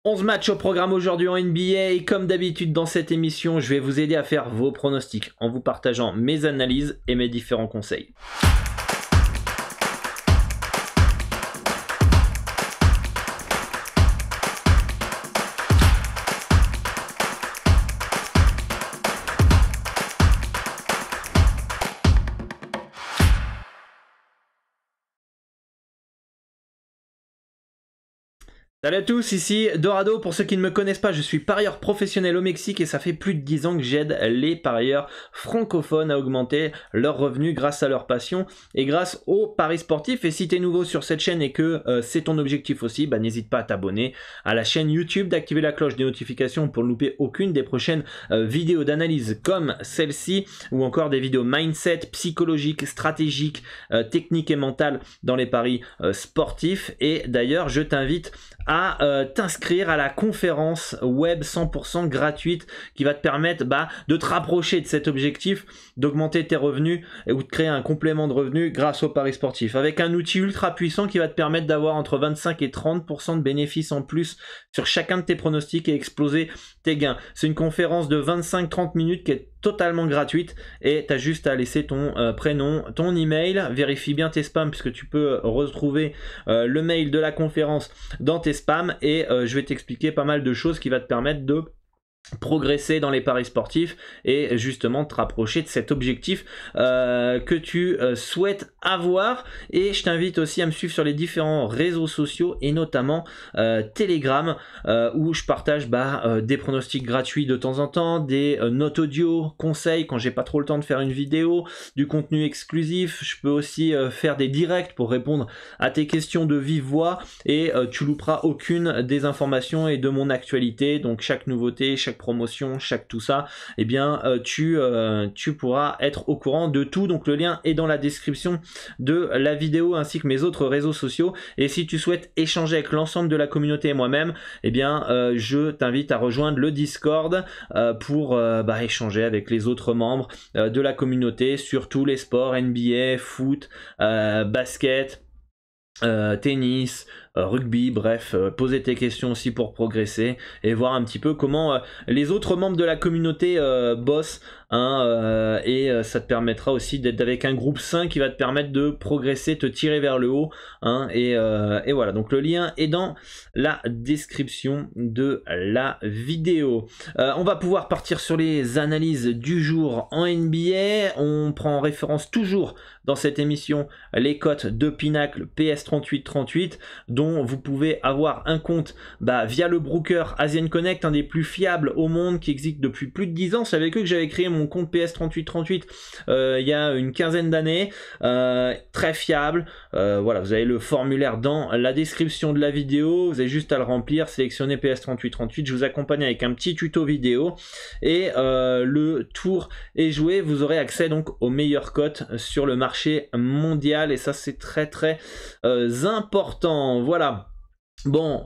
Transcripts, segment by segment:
11 matchs au programme aujourd'hui en NBA et comme d'habitude dans cette émission, je vais vous aider à faire vos pronostics en vous partageant mes analyses et mes différents conseils. Salut à tous, ici Dorado. Pour ceux qui ne me connaissent pas, je suis parieur professionnel au Mexique et ça fait plus de 10 ans que j'aide les parieurs francophones à augmenter leurs revenus grâce à leur passion et grâce aux paris sportifs. Et si tu es nouveau sur cette chaîne et que c'est ton objectif aussi, n'hésite pas à t'abonner à la chaîne YouTube, d'activer la cloche des notifications pour ne louper aucune des prochaines vidéos d'analyse comme celle-ci ou encore des vidéos mindset, psychologiques, stratégiques, techniques et mentales dans les paris sportifs. Et d'ailleurs, je t'invite à t'inscrire à la conférence web 100% gratuite qui va te permettre de te rapprocher de cet objectif, d'augmenter tes revenus ou de créer un complément de revenus grâce aux paris sportifs avec un outil ultra puissant qui va te permettre d'avoir entre 25 et 30% de bénéfices en plus sur chacun de tes pronostics et exploser tes gains. C'est une conférence de 25-30 minutes qui est totalement gratuite et tu as juste à laisser ton prénom, ton email, vérifie bien tes spams puisque tu peux retrouver le mail de la conférence dans tes spams et je vais t'expliquer pas mal de choses qui va te permettre de progresser dans les paris sportifs et justement te rapprocher de cet objectif que tu souhaites avoir. Et je t'invite aussi à me suivre sur les différents réseaux sociaux et notamment Telegram où je partage des pronostics gratuits de temps en temps, des notes audio, conseils quand j'ai pas trop le temps de faire une vidéo, du contenu exclusif. Je peux aussi faire des directs pour répondre à tes questions de vive voix et tu louperas aucune des informations et de mon actualité. Donc chaque nouveauté, chaque promotion, chaque tout ça, tu pourras être au courant de tout. Donc le lien est dans la description de la vidéo ainsi que mes autres réseaux sociaux. Et si tu souhaites échanger avec l'ensemble de la communauté et moi-même, je t'invite à rejoindre le Discord pour échanger avec les autres membres de la communauté sur tous les sports, NBA, foot, basket, tennis, rugby, bref, poser tes questions aussi pour progresser et voir un petit peu comment les autres membres de la communauté bossent et ça te permettra aussi d'être avec un groupe sain qui va te permettre de progresser, te tirer vers le haut et voilà, donc le lien est dans la description de la vidéo. On va pouvoir partir sur les analyses du jour en NBA. On prend en référence toujours dans cette émission les cotes de Pinacle PS3838 dont vous pouvez avoir un compte via le broker Asian Connect, un des plus fiables au monde qui existe depuis plus de 10 ans. C'est avec eux que j'avais créé mon compte PS3838 il y a une quinzaine d'années, très fiable. Voilà, vous avez le formulaire dans la description de la vidéo, vous avez juste à le remplir, sélectionner PS3838, je vous accompagne avec un petit tuto vidéo et le tour est joué, vous aurez accès donc aux meilleures cotes sur le marché mondial et ça c'est très important. Voilà. Bon,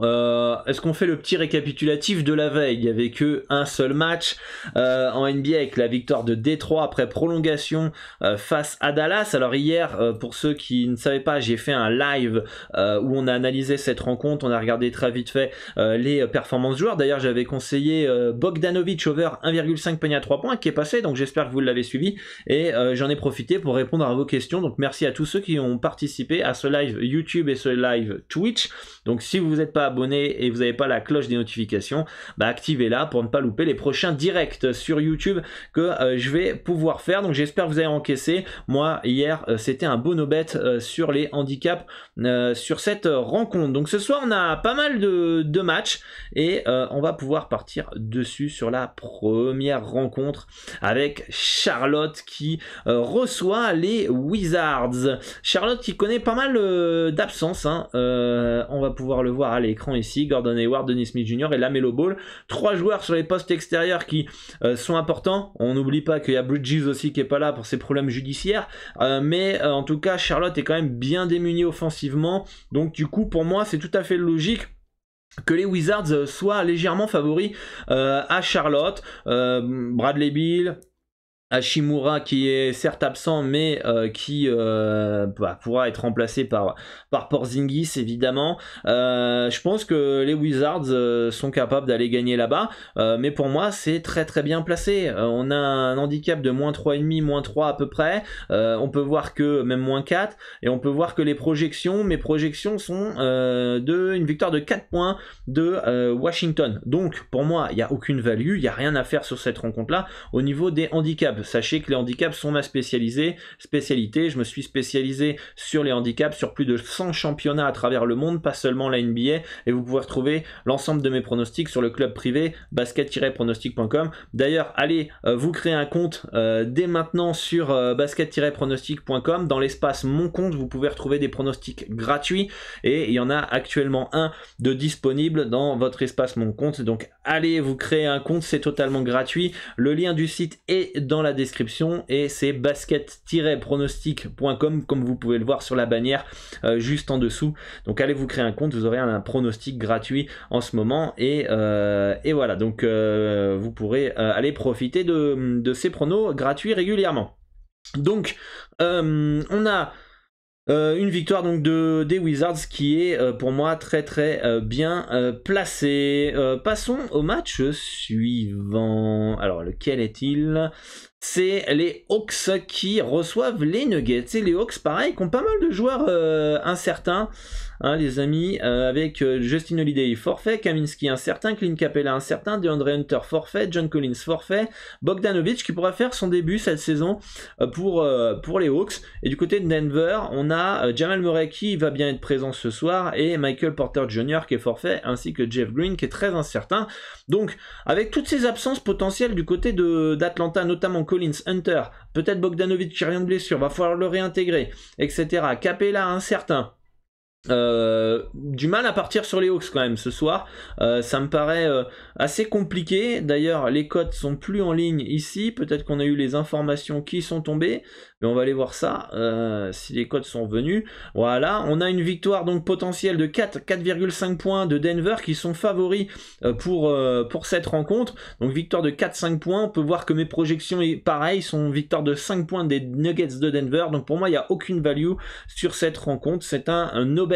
est-ce qu'on fait le petit récapitulatif de la veille? Il n'y avait que un seul match en NBA avec la victoire de Détroit après prolongation face à Dallas. Alors hier, pour ceux qui ne savaient pas, j'ai fait un live où on a analysé cette rencontre, on a regardé très vite fait les performances joueurs. D'ailleurs, j'avais conseillé Bogdanovic over 1,5 panier à 3 points qui est passé, donc j'espère que vous l'avez suivi et j'en ai profité pour répondre à vos questions. Donc merci à tous ceux qui ont participé à ce live YouTube et ce live Twitch. Donc si vous n'êtes pas abonné et vous n'avez pas la cloche des notifications, activez-la pour ne pas louper les prochains directs sur YouTube que je vais pouvoir faire. Donc j'espère que vous avez encaissé. Moi hier c'était un beau no-bet sur les handicaps sur cette rencontre. Donc ce soir on a pas mal de matchs et on va pouvoir partir dessus sur la première rencontre avec Charlotte qui reçoit les Wizards. Charlotte qui connaît pas mal d'absence, on va pouvoir le voir à l'écran ici, Gordon Hayward, Dennis Smith Jr. et LaMelo Ball. 3 joueurs sur les postes extérieurs qui sont importants. On n'oublie pas qu'il y a Bridges aussi qui est pas là pour ses problèmes judiciaires, mais en tout cas Charlotte est quand même bien démunie offensivement, donc du coup pour moi c'est tout à fait logique que les Wizards soient légèrement favoris à Charlotte. Bradley Beal, Hashimura qui est certes absent mais qui pourra être remplacé par Porzingis évidemment. Je pense que les Wizards sont capables d'aller gagner là-bas, mais pour moi c'est très très bien placé. On a un handicap de moins 3,5, moins 3 à peu près. On peut voir que même moins 4, et on peut voir que mes projections sont une victoire de 4 points de Washington. Donc pour moi il n'y a aucune value, il n'y a rien à faire sur cette rencontre là au niveau des handicaps. Sachez que les handicaps sont ma spécialité. Je me suis spécialisé sur les handicaps, sur plus de 100 championnats à travers le monde, pas seulement la NBA, et vous pouvez retrouver l'ensemble de mes pronostics sur le club privé basket-pronostic.com. D'ailleurs, allez vous créer un compte dès maintenant sur basket-pronostic.com. Dans l'espace mon compte, vous pouvez retrouver des pronostics gratuits, et il y en a actuellement un de disponible dans votre espace mon compte. Donc allez vous créer un compte, c'est totalement gratuit. Le lien du site est dans la description et c'est basket-pronostic.com comme vous pouvez le voir sur la bannière juste en dessous. Donc allez vous créer un compte, vous aurez un pronostic gratuit en ce moment, et voilà, donc vous pourrez aller profiter de ces pronos gratuits régulièrement. Donc on a une victoire donc des Wizards qui est pour moi très très bien placée. Passons au match suivant. Alors lequel est-il? C'est les Hawks qui reçoivent les Nuggets. Et les Hawks, pareil, qui ont pas mal de joueurs incertains, hein, les amis, avec Justin Holiday forfait, Kaminsky incertain, Clint Capella incertain, DeAndre Hunter forfait, John Collins forfait, Bogdanovic qui pourrait faire son début cette saison pour les Hawks. Et du côté de Denver, on a Jamal Murray qui va bien être présent ce soir, et Michael Porter Jr. qui est forfait, ainsi que Jeff Green qui est très incertain. Donc, avec toutes ces absences potentielles du côté d'Atlanta, notamment Collins, Hunter, peut-être Bogdanovic qui revient de blessure, va falloir le réintégrer, etc. Capella incertain. Du mal à partir sur les Hawks quand même ce soir, ça me paraît assez compliqué. D'ailleurs les cotes sont plus en ligne ici, peut-être qu'on a eu les informations qui sont tombées, mais on va aller voir ça si les cotes sont revenus. Voilà, on a une victoire donc potentielle de 4,5 points de Denver qui sont favoris pour cette rencontre. Donc victoire de 4-5 points, on peut voir que mes projections pareil sont victoire de 5 points des Nuggets de Denver. Donc pour moi il n'y a aucune value sur cette rencontre, c'est un no bet.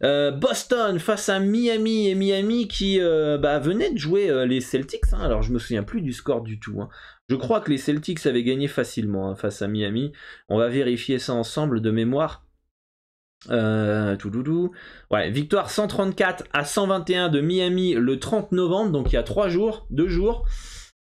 Boston face à Miami, et Miami qui venait de jouer les Celtics, hein. Alors je me souviens plus du score du tout, hein. Je crois que les Celtics avaient gagné facilement, hein, face à Miami. On va vérifier ça ensemble de mémoire. Ouais, victoire 134-121 de Miami le 30 novembre, donc il y a 2 jours.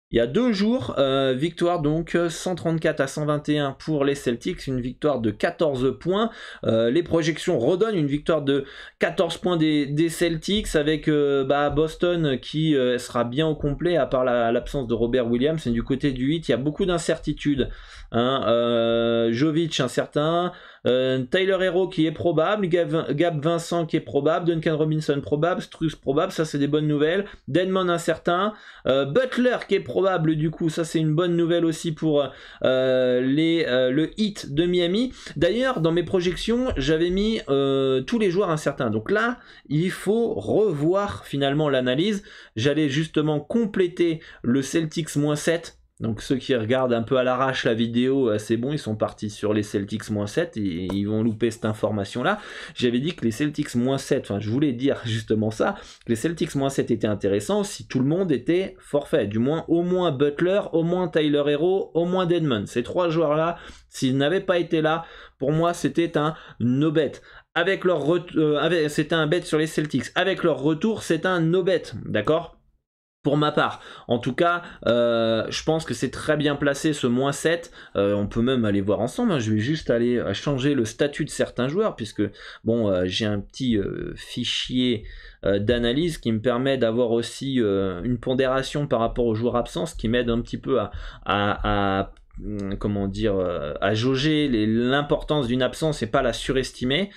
Il y a 2 jours, victoire donc 134-121 pour les Celtics, une victoire de 14 points. Les projections redonnent une victoire de 14 points des Celtics, avec Boston qui sera bien au complet, à part l'absence de Robert Williams. Et du côté du 8, il y a beaucoup d'incertitudes, hein. Jovic incertain, Tyler Hero qui est probable, Gab Vincent qui est probable, Duncan Robinson probable, Strus probable, ça c'est des bonnes nouvelles. Dedmon incertain, Butler qui est probable, du coup ça c'est une bonne nouvelle aussi pour le Heat de Miami. D'ailleurs dans mes projections j'avais mis tous les joueurs incertains, donc là il faut revoir finalement l'analyse. J'allais justement compléter le Celtics -7. Donc ceux qui regardent un peu à l'arrache la vidéo, c'est bon, ils sont partis sur les Celtics -7 et ils vont louper cette information là. J'avais dit que les Celtics -7, enfin je voulais dire justement ça, que les Celtics -7 étaient intéressants si tout le monde était forfait, du moins au moins Butler, au moins Tyler Hero, au moins Dedmon. Ces 3 joueurs là, s'ils n'avaient pas été là, pour moi c'était un no bet. Avec leur c'était un bet sur les Celtics, avec leur retour c'est un no bet, d'accord? Pour ma part, en tout cas, je pense que c'est très bien placé ce -7. On peut même aller voir ensemble, hein. Je vais juste aller changer le statut de certains joueurs, puisque bon, j'ai un petit fichier d'analyse qui me permet d'avoir aussi une pondération par rapport aux joueurs absents, ce qui m'aide un petit peu à comment dire, à jauger l'importance d'une absence et pas la surestimer.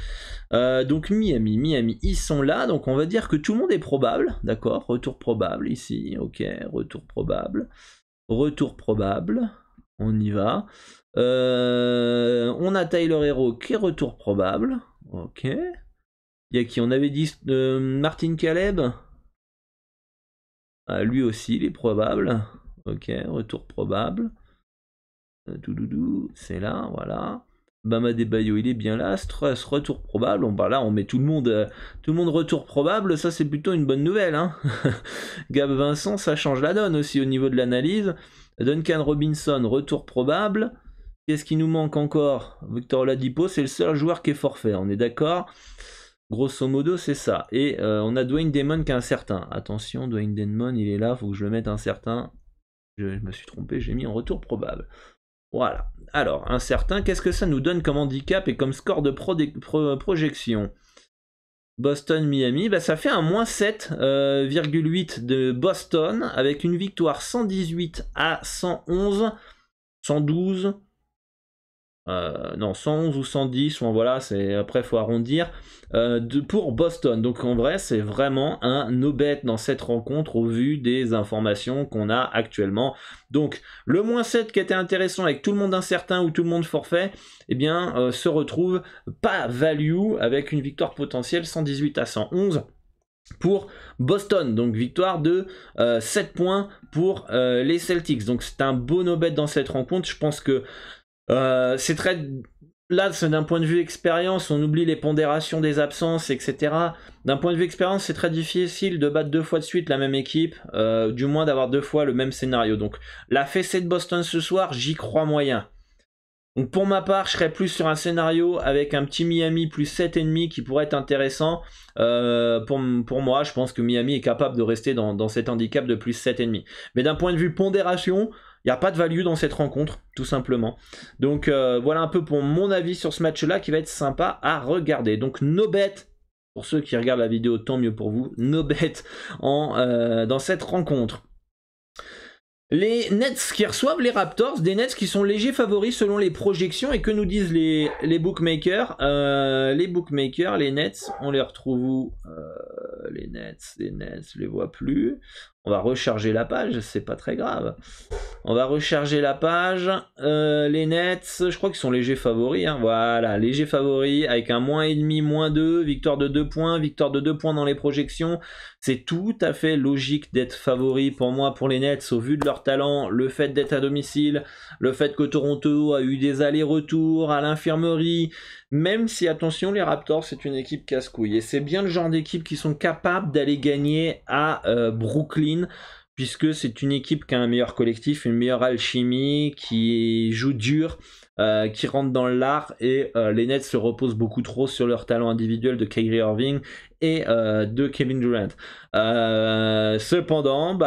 Donc Miami, ils sont là, donc on va dire que tout le monde est probable, d'accord, retour probable ici, ok, retour probable, on y va. On a Tyler Hero qui est retour probable, ok. Il y a qui on avait dit Martin Caleb, lui aussi il est probable, ok, retour probable. Tout doudou, c'est là, voilà. Bam Adebayo, il est bien là. Struss, retour probable. Bon, bah là, on met tout le monde retour probable. Ça, c'est plutôt une bonne nouvelle. Hein. Gab Vincent, ça change la donne aussi au niveau de l'analyse. Duncan Robinson, retour probable. Qu'est-ce qui nous manque encore? Victor Oladipo, c'est le seul joueur qui est forfait. On est d'accord? Grosso modo, c'est ça. Et on a Dwayne Damon qui est incertain. Attention, Dwayne Damon, il est là. Faut que je le mette incertain. Je me suis trompé, j'ai mis en retour probable. Voilà. Alors, incertain, qu'est-ce que ça nous donne comme handicap et comme score de projection? Boston-Miami, bah ça fait un moins 7,8 de Boston avec une victoire 118 à 111, 112, non 111 ou 110, bon, voilà, c'est après faut arrondir, pour Boston. Donc en vrai c'est vraiment un no-bet dans cette rencontre au vu des informations qu'on a actuellement. Donc le moins 7 qui était intéressant avec tout le monde incertain ou tout le monde forfait, eh bien se retrouve pas value avec une victoire potentielle 118 à 111 pour Boston, donc victoire de 7 points pour les Celtics. Donc c'est un beau no-bet dans cette rencontre. Je pense que c'est très... Là, c'est d'un point de vue expérience, on oublie les pondérations des absences, etc. D'un point de vue expérience, c'est très difficile de battre 2 fois de suite la même équipe, du moins d'avoir 2 fois le même scénario. Donc la fessée de Boston ce soir, j'y crois moyen. Donc pour ma part, je serais plus sur un scénario avec un petit Miami plus 7,5 qui pourrait être intéressant. Pour moi, je pense que Miami est capable de rester dans cet handicap de plus 7,5. Mais d'un point de vue pondération, il n'y a pas de value dans cette rencontre, tout simplement. Donc voilà un peu pour mon avis sur ce match-là qui va être sympa à regarder. Donc no bet, pour ceux qui regardent la vidéo, tant mieux pour vous. No bet dans cette rencontre. Les Nets qui reçoivent les Raptors, des Nets qui sont légers favoris selon les projections, et que nous disent les bookmakers. Les Nets, on les retrouve où? Les Nets, je les vois plus. On va recharger la page, c'est pas très grave. On va recharger la page. Les Nets, je crois qu'ils sont légers favoris. Hein. Voilà, légers favoris avec un moins et demi, moins 2, victoire de 2 points, victoire de 2 points dans les projections. C'est tout à fait logique d'être favori pour moi pour les Nets au vu de leur talent, le fait d'être à domicile, le fait que Toronto a eu des allers-retours à l'infirmerie. Même si, attention, les Raptors, c'est une équipe casse-couille. Et c'est bien le genre d'équipe qui sont capables d'aller gagner à Brooklyn, puisque c'est une équipe qui a un meilleur collectif, une meilleure alchimie, qui joue dur, qui rentre dans l'art, et les Nets se reposent beaucoup trop sur leur talent individuel de Kyrie Irving et de Kevin Durant. Cependant,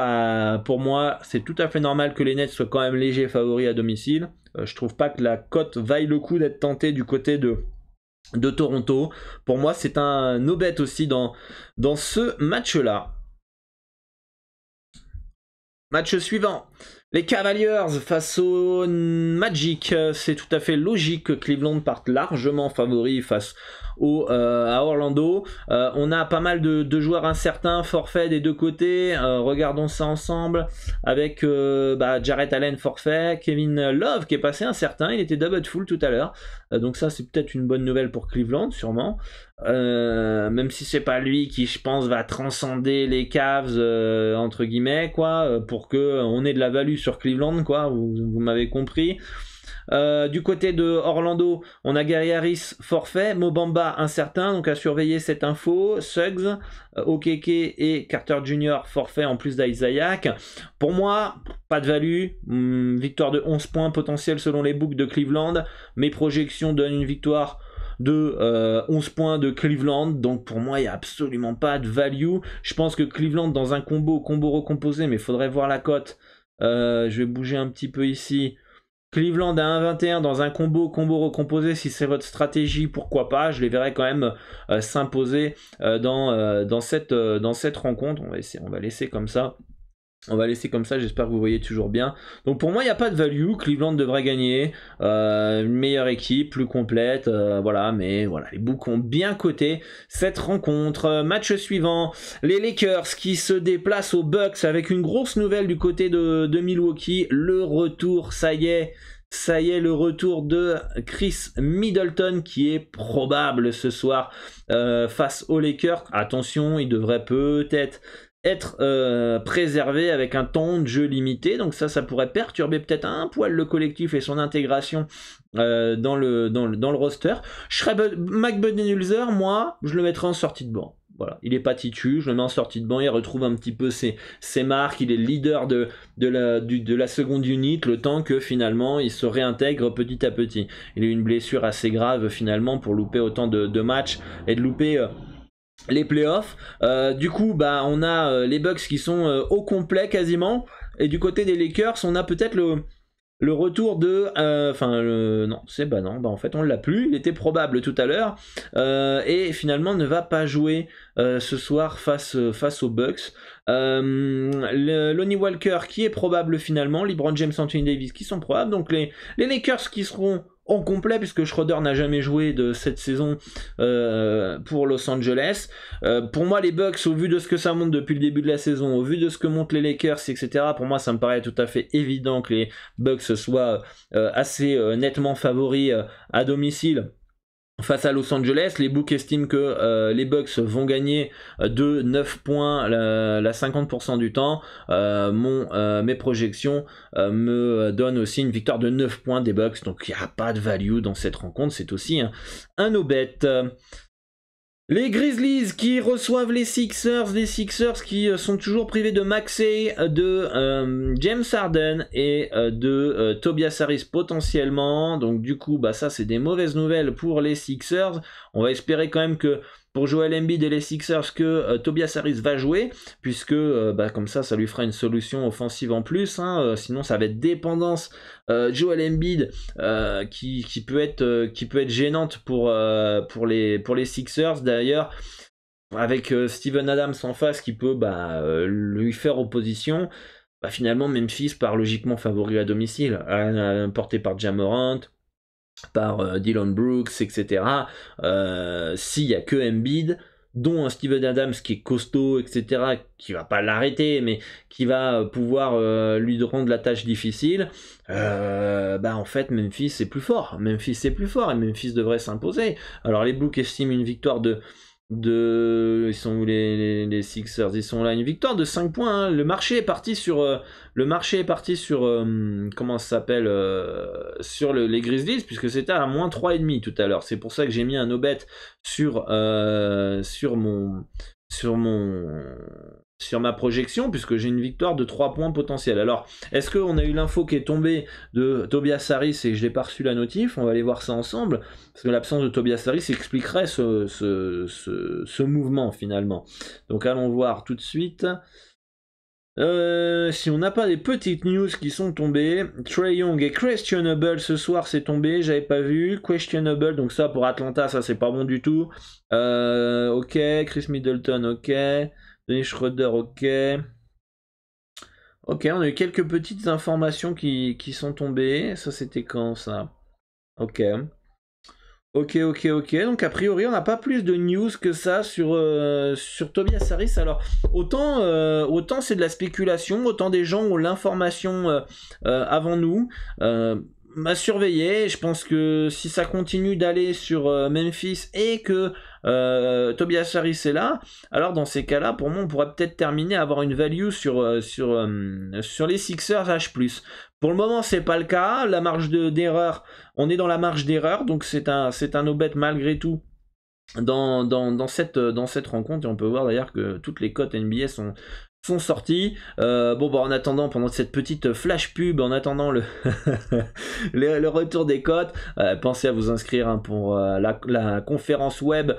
pour moi, c'est tout à fait normal que les Nets soient quand même légers favoris à domicile. Je trouve pas que la cote vaille le coup d'être tentée du côté de Toronto. Pour moi, c'est un no-bet aussi dans ce match-là. Match suivant. Les Cavaliers face au Magic. C'est tout à fait logique que Cleveland parte largement favori face à Orlando. On a pas mal de joueurs incertains, forfaits des deux côtés. Regardons ça ensemble avec Jarrett Allen forfait, Kevin Love qui est passé incertain, il était doubtful tout à l'heure. Donc ça c'est peut-être une bonne nouvelle pour Cleveland sûrement. Même si c'est pas lui qui je pense va transcender les Cavs entre guillemets quoi, pour que on ait de la value sur Cleveland quoi, vous m'avez compris. Du côté de Orlando, on a Gary Harris forfait, Mo Bamba incertain, donc à surveiller cette info. Suggs, Okeke et Carter Jr. forfait en plus d'Isaac. Pour moi, pas de value. Victoire de 11 points potentiel selon les books de Cleveland. Mes projections donnent une victoire de 11 points de Cleveland, donc pour moi il n'y a absolument pas de value. Je pense que Cleveland dans un combo recomposé, mais il faudrait voir la cote. Je vais bouger un petit peu ici. Cleveland à 1,21 dans un combo recomposé, si c'est votre stratégie, pourquoi pas, je les verrai quand même s'imposer dans cette rencontre. On va laisser comme ça. J'espère que vous voyez toujours bien. Donc pour moi, il n'y a pas de value. Cleveland devrait gagner. Une meilleure équipe, plus complète. Mais les books ont bien coté cette rencontre. Match suivant. Les Lakers qui se déplacent aux Bucks avec une grosse nouvelle du côté de Milwaukee. Le retour, ça y est, le retour de Chris Middleton qui est probable ce soir face aux Lakers. Attention, il devrait peut-être être préservé avec un temps de jeu limité, donc ça pourrait perturber peut-être un poil le collectif et son intégration dans le roster. Mike Budenholzer, moi, je le mettrais en sortie de banc. Voilà, il est pas titu, je le mets en sortie de banc, il retrouve un petit peu ses marques, il est le leader de la seconde unit, le temps que finalement il se réintègre petit à petit. Il a eu une blessure assez grave finalement pour louper autant de matchs et de louper les playoffs. Du coup, bah, on a les Bucks qui sont au complet quasiment, et du côté des Lakers, on a peut-être le retour de... non, en fait on l'a plus, il était probable tout à l'heure, et finalement ne va pas jouer ce soir face aux Bucks. Lonnie Walker qui est probable finalement, LeBron James, Anthony Davis qui sont probables, donc les Lakers qui seront en complet puisque Schroeder n'a jamais joué de cette saison pour Los Angeles. Pour moi les Bucks, au vu de ce que ça monte depuis le début de la saison, au vu de ce que montent les Lakers, etc., pour moi ça me paraît tout à fait évident que les Bucks soient assez nettement favoris à domicile face à Los Angeles. Les books estiment que les Bucks vont gagner de 9 points la 50% du temps. Mes projections me donnent aussi une victoire de 9 points des Bucks. Donc il n'y a pas de value dans cette rencontre. C'est aussi un no-bet. Les Grizzlies qui reçoivent les Sixers qui sont toujours privés de Maxey, de James Harden et de Tobias Harris potentiellement. Donc du coup, bah ça c'est des mauvaises nouvelles pour les Sixers. On va espérer quand même que pour Joel Embiid et les Sixers que Tobias Harris va jouer, puisque comme ça lui fera une solution offensive en plus, sinon ça va être dépendance Joel Embiid qui peut être gênante pour les Sixers. D'ailleurs, avec Steven Adams en face qui peut lui faire opposition, finalement Memphis part logiquement favori à domicile, porté par Ja Morant, par Dillon Brooks, etc. S'il n'y a que Embiid, dont un Steven Adams qui est costaud, etc., qui va pas l'arrêter, mais qui va pouvoir lui rendre la tâche difficile, en fait Memphis c'est plus fort. Et Memphis devrait s'imposer. Alors les Books estiment une victoire ils sont où les Sixers, ils sont là, une victoire de 5 points, hein. Le marché est parti sur comment ça s'appelle, sur les Grizzlies, puisque c'était à moins 3,5 tout à l'heure. C'est pour ça que j'ai mis un no-bet sur ma projection, puisque j'ai une victoire de 3 points potentiels. Alors, est-ce qu'on a eu l'info qui est tombée de Tobias Harris et je n'ai pas reçu la notif? On va aller voir ça ensemble, parce que l'absence de Tobias Harris expliquerait ce mouvement finalement. Donc allons voir tout de suite. Si on n'a pas des petites news qui sont tombées, Trae Young est questionable ce soir, c'est tombé, j'avais pas vu, questionable, donc ça pour Atlanta, ça c'est pas bon du tout. Ok, Chris Middleton, ok, Dennis Schroeder, ok. Ok, on a eu quelques petites informations qui sont tombées, ça c'était quand ça? Ok. Ok, donc a priori on n'a pas plus de news que ça sur Tobias Harris. Alors autant c'est de la spéculation, autant des gens ont l'information avant nous. À surveiller, je pense que si ça continue d'aller sur Memphis et que Tobias Harris est là, alors dans ces cas-là, pour moi on pourrait peut-être terminer à avoir une value sur les Sixers H+. Pour le moment c'est pas le cas, la marge d'erreur, on est dans la marge d'erreur, donc c'est un no-bet malgré tout dans cette rencontre, et on peut voir d'ailleurs que toutes les cotes NBA sont sortis. En attendant, pendant cette petite flash pub, en attendant le retour des cotes, pensez à vous inscrire pour la conférence web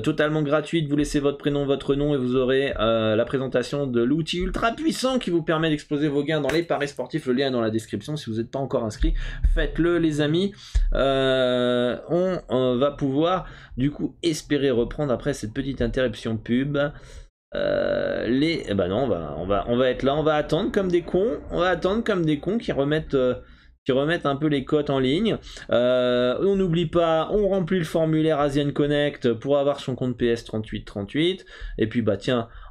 totalement gratuite. Vous laissez votre prénom, votre nom et vous aurez la présentation de l'outil ultra puissant qui vous permet d'exploser vos gains dans les paris sportifs. Le lien est dans la description. Si vous n'êtes pas encore inscrit, faites-le les amis. On va pouvoir du coup espérer reprendre après cette petite interruption pub. On va être là, on va attendre comme des cons qui remettent un peu les cotes en ligne. On n'oublie pas, on remplit le formulaire Asian Connect pour avoir son compte PS 3838. Et puis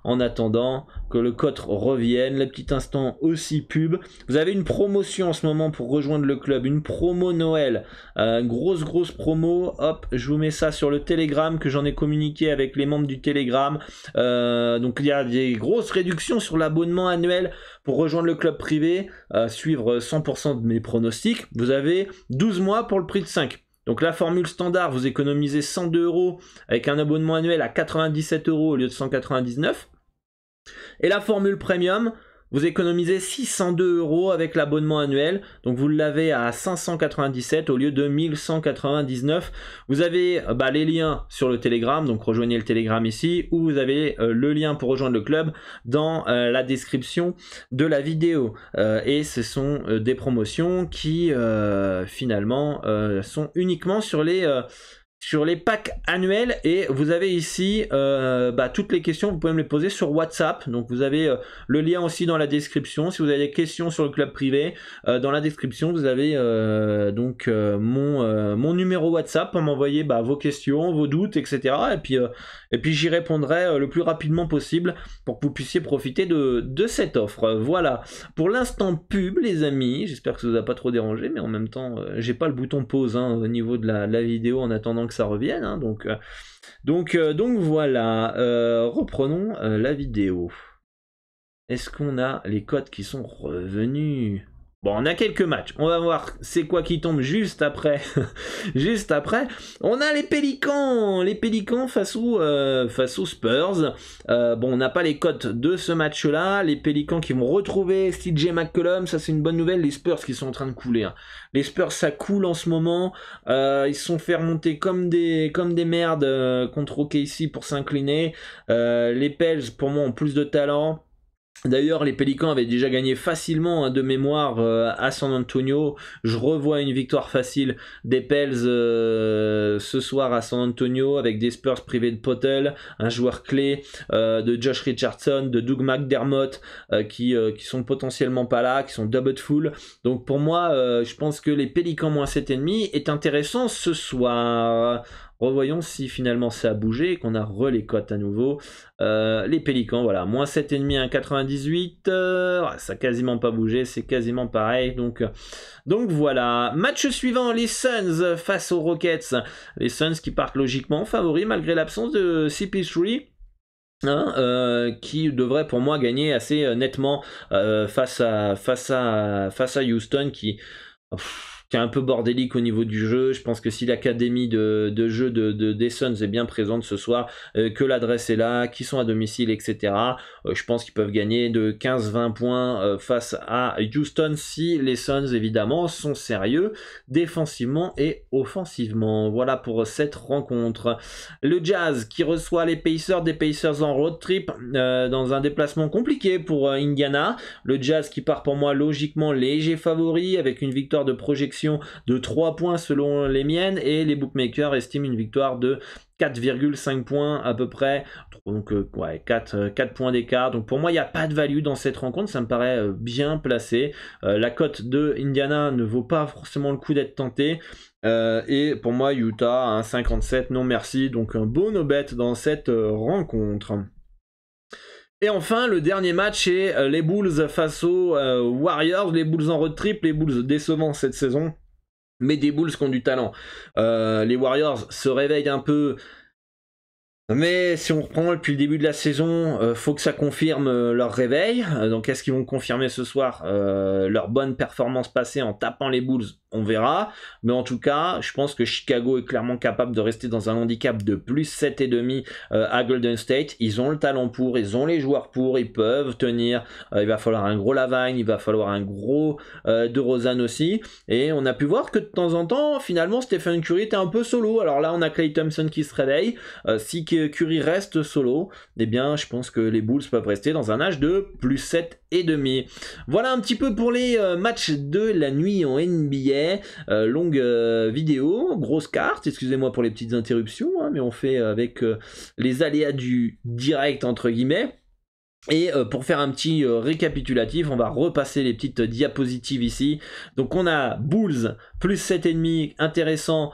en attendant que le code revienne. Le petit instant aussi pub. Vous avez une promotion en ce moment pour rejoindre le club, une promo Noël, grosse promo. Hop, je vous mets ça sur le Telegram que j'en ai communiqué avec les membres du Telegram. Donc il y a des grosses réductions sur l'abonnement annuel pour rejoindre le club privé, suivre 100% de mes pronostics. Vous avez 12 mois pour le prix de 5. Donc la formule standard, vous économisez 102 € avec un abonnement annuel à 97 € au lieu de 199. Et la formule premium, vous économisez 602 € avec l'abonnement annuel, donc vous l'avez à 597 au lieu de 1199. Vous avez les liens sur le Telegram, donc rejoignez le Telegram ici, ou vous avez le lien pour rejoindre le club dans la description de la vidéo. Et ce sont des promotions qui finalement sont uniquement sur les packs annuels, et vous avez ici toutes les questions, vous pouvez me les poser sur WhatsApp. Donc vous avez le lien aussi dans la description. Si vous avez des questions sur le club privé, dans la description vous avez mon numéro WhatsApp pour m'envoyer vos questions, vos doutes, etc. Et puis j'y répondrai le plus rapidement possible pour que vous puissiez profiter de cette offre. Voilà pour l'instant pub, les amis. J'espère que ça vous a pas trop dérangé, mais en même temps j'ai pas le bouton pause au niveau de la vidéo en attendant que ça revienne, hein. Donc voilà, reprenons la vidéo. Est-ce qu'on a les codes qui sont revenus? Bon, on a quelques matchs. On va voir c'est quoi qui tombe juste après. Juste après, on a les Pélicans. Les Pélicans face aux Spurs. On n'a pas les cotes de ce match-là. Les Pélicans qui vont retrouver CJ McCollum. Ça, c'est une bonne nouvelle. Les Spurs qui sont en train de couler, hein. Les Spurs, ça coule en ce moment. Ils se sont fait remonter comme des merdes contre OKC pour s'incliner. Les Pels, pour moi, ont plus de talent. D'ailleurs, les Pélicans avaient déjà gagné facilement de mémoire à San Antonio. Je revois une victoire facile des Pels ce soir à San Antonio avec des Spurs privés de Potel, un joueur clé, de Josh Richardson, de Doug McDermott qui sont potentiellement pas là, qui sont doubtful. Donc pour moi, je pense que les Pélicans moins 7,5 est intéressant ce soir. Revoyons si finalement ça a bougé et qu'on a les cotes à nouveau. Les Pélicans, voilà, moins 7,5 à 98. Ça a quasiment pas bougé, c'est quasiment pareil. Donc voilà. Match suivant, les Suns face aux Rockets. Les Suns qui partent logiquement favoris malgré l'absence de CP3. Qui devrait pour moi gagner assez nettement face à Houston qui est un peu bordélique au niveau du jeu. Je pense que si l'académie de jeu des Suns est bien présente ce soir, que l'adresse est là, qu'ils sont à domicile, etc., je pense qu'ils peuvent gagner de 15-20 points face à Houston si les Suns évidemment sont sérieux défensivement et offensivement. Voilà pour cette rencontre. Le Jazz qui reçoit les Pacers, des Pacers en road trip dans un déplacement compliqué pour Indiana. Le Jazz qui part pour moi logiquement léger favori avec une victoire de projection de 3 points selon les miennes, et les bookmakers estiment une victoire de 4,5 points à peu près, donc 4 points d'écart. Donc pour moi il n'y a pas de value dans cette rencontre, ça me paraît bien placé. La cote de Indiana ne vaut pas forcément le coup d'être tenté, et pour moi Utah à 1,57 non merci, donc un beau no-bet dans cette rencontre. Et enfin, le dernier match est les Bulls face aux Warriors. Les Bulls en road trip, les Bulls décevants cette saison, mais des Bulls qui ont du talent. Les Warriors se réveillent un peu, mais si on reprend depuis le début de la saison, faut que ça confirme leur réveil. Donc est-ce qu'ils vont confirmer ce soir leur bonne performance passée en tapant les Bulls? On verra, mais en tout cas je pense que Chicago est clairement capable de rester dans un handicap de plus 7,5 à Golden State. Ils ont le talent pour, ils ont les joueurs pour, ils peuvent tenir. Il va falloir un gros Lavagne, il va falloir un gros DeRozan aussi, et on a pu voir que de temps en temps finalement Stephen Curry était un peu solo. Alors là on a Klay Thompson qui se réveille, si Curry reste solo, eh bien je pense que les Bulls peuvent rester dans un âge de plus 7,5. Voilà un petit peu pour les matchs de la nuit en NBA. Longue vidéo, grosse carte, excusez-moi pour les petites interruptions, hein, mais on fait avec les aléas du direct entre guillemets. Et pour faire un petit récapitulatif, on va repasser les petites diapositives ici. Donc on a Bulls plus 7,5 intéressant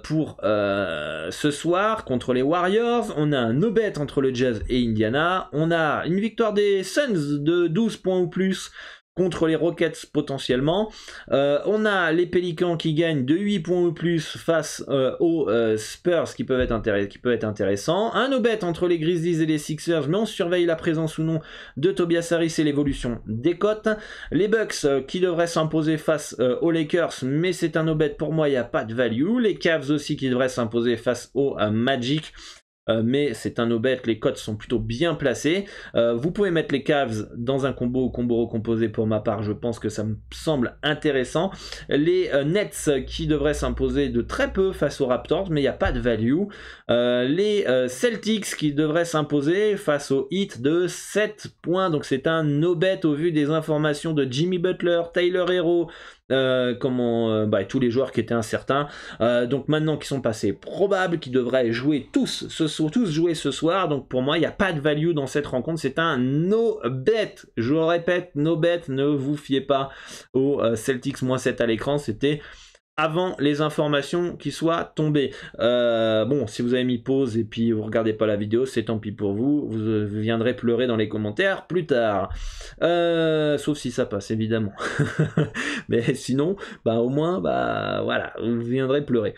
pour ce soir contre les Warriors. On a un no bet entre le Jazz et Indiana. On a une victoire des Suns de 12 points ou plus contre les Rockets potentiellement. On a les Pélicans qui gagnent de 8 points ou plus face aux Spurs qui peut être intéressant. Un no bet entre les Grizzlies et les Sixers, mais on surveille la présence ou non de Tobias Harris et l'évolution des cotes. Les Bucks qui devraient s'imposer face aux Lakers, mais c'est un no bet pour moi, il n'y a pas de value. Les Cavs aussi qui devraient s'imposer face aux Magic. Mais c'est un no bet, les cotes sont plutôt bien placées. Vous pouvez mettre les Cavs dans un combo recomposé pour ma part, je pense que ça me semble intéressant. Les Nets qui devraient s'imposer de très peu face aux Raptors, mais il n'y a pas de value. Les Celtics qui devraient s'imposer face aux Heat de 7 points, donc c'est un no bet au vu des informations de Jimmy Butler, Tyler Herro, tous les joueurs qui étaient incertains, donc maintenant qui sont passés probables, qui devraient jouer tous jouer ce soir. Donc pour moi il n'y a pas de value dans cette rencontre, c'est un no bet, je le répète, no bet. Ne vous fiez pas aux Celtics -7 à l'écran, c'était avant les informations qui soient tombées. Bon, si vous avez mis pause et puis vous regardez pas la vidéo, c'est tant pis pour vous, vous viendrez pleurer dans les commentaires plus tard. Sauf si ça passe, évidemment. Mais sinon, bah au moins, bah voilà, vous viendrez pleurer.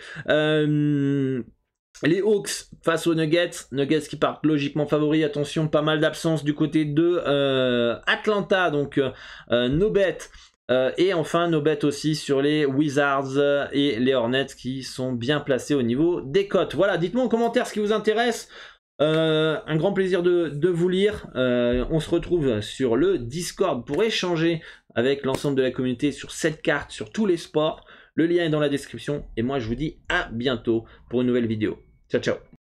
Les Hawks face aux Nuggets qui partent logiquement favoris. Attention, pas mal d'absence du côté de Atlanta, donc no bet. Et enfin, no bet aussi sur les Wizards et les Hornets qui sont bien placés au niveau des cotes. Voilà, dites-moi en commentaire ce qui vous intéresse. Un grand plaisir de vous lire. On se retrouve sur le Discord pour échanger avec l'ensemble de la communauté sur cette carte, sur tous les sports. Le lien est dans la description. Et moi, je vous dis à bientôt pour une nouvelle vidéo. Ciao, ciao.